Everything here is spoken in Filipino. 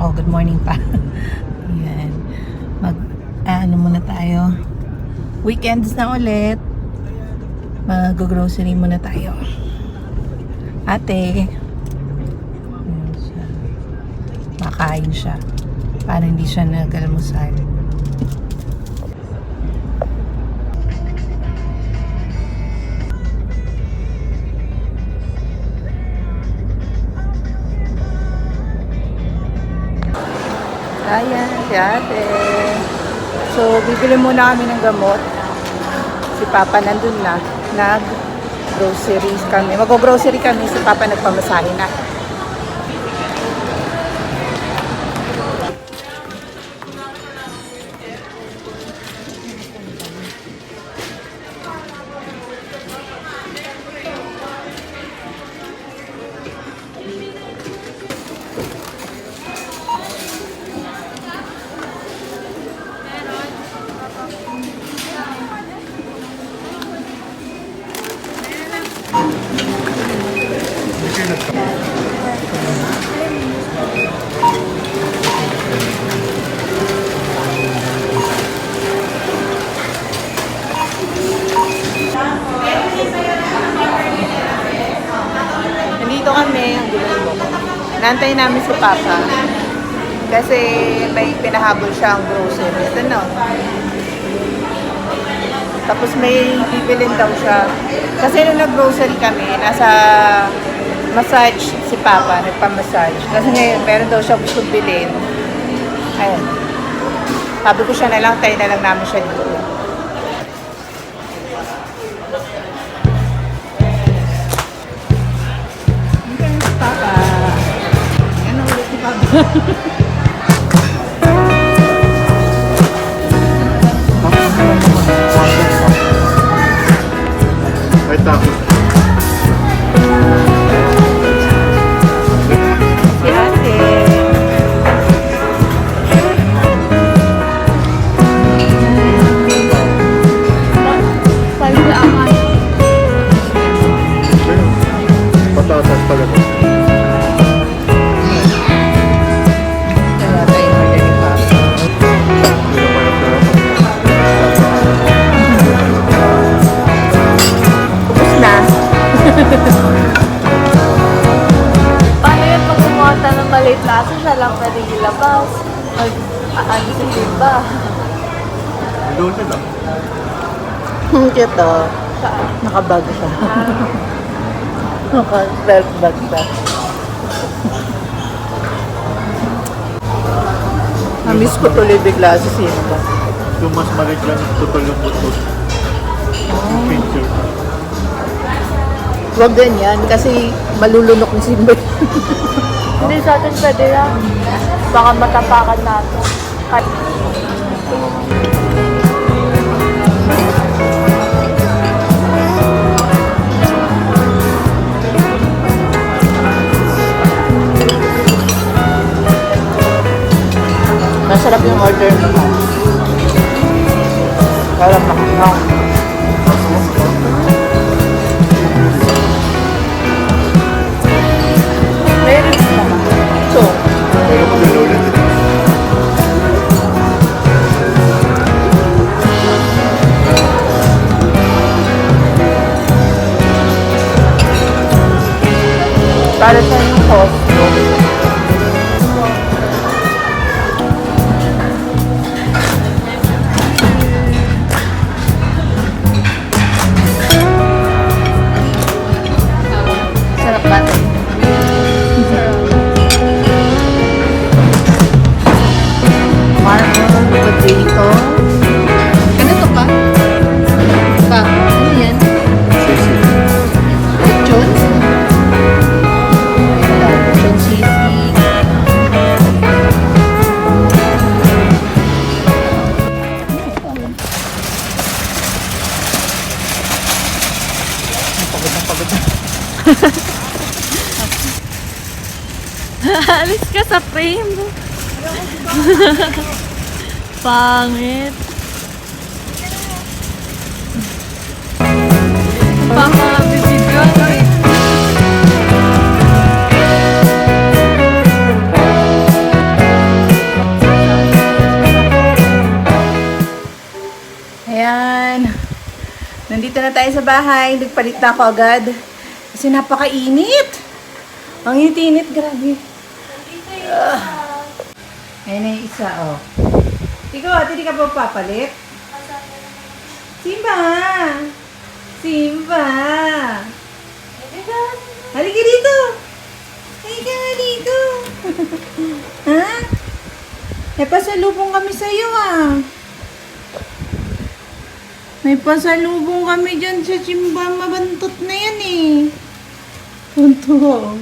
Oh, good morning pa. Ayan. Ano muna tayo. Weekends na ulit. Mag-grocery muna tayo. Ate. Ayan siya. Makain siya. Para hindi siya nag-almusal. Ayan, si ate. So, bibili muna kami ng gamot. Si Papa nandun na. Nag-groceries kami. Mag-grocery kami. Si Papa nagpamasahe na. Nandito kami, ang gulay mo. Naantay namin si Papa. Kasi may pinahabol siya ang grocery. Ito na. Tapos may bibilin daw siya. Kasi nung nag-grocery kami, nasa massage si Papa, nagpa-massage. Kasi ngayon, meron daw siya gusto bilhin. Ayun. Sabi ko siya na lang, tayo na lang namin siya dito. Papa. Ano ulit si Papa? Ay, takot. Si ate. Patatas pala to. Kaya tayo order ni Papa. Ubus na. Paano yun pag sumata ng maliit laso, siya lang pwede ilabas? Ano si Diba? Doon sila. Cute oh. Nakabag siya. Naka-self bag siya. Na-miss ko tuloy bigla si Simba. Yung mas maliit lang, tutol yung butot. Yung picture. Huwag ganyan kasi malulunok ni Simba. Hindi sa atin pwede lang. Baka matapakan natin. Masarap yung order mo. Parang makakaw. Meron pa. So, Pero magano ulit. para sa yung Costco. Sarap ba ito? Marble potato. Ano to pa? Pa, ano yan? Sisi. Lechon? Lechon sisig. Napagod na. Alis ka sa frame. Pangit. Bibidyo eh. na tayo sa bahay. Nagpalit na ako agad. Kasi napakainit. Ang init-init, grabe. Ayun na yung isa, oh. Ikaw, ate, di ka pa papalit? Simba! Simba! Halika dito! Halika nga dito! Ha? May pasalubong kami sa'yo, ah. May pasalubong kami dyan sa Simba. Mabantot na yan, eh. Tunto.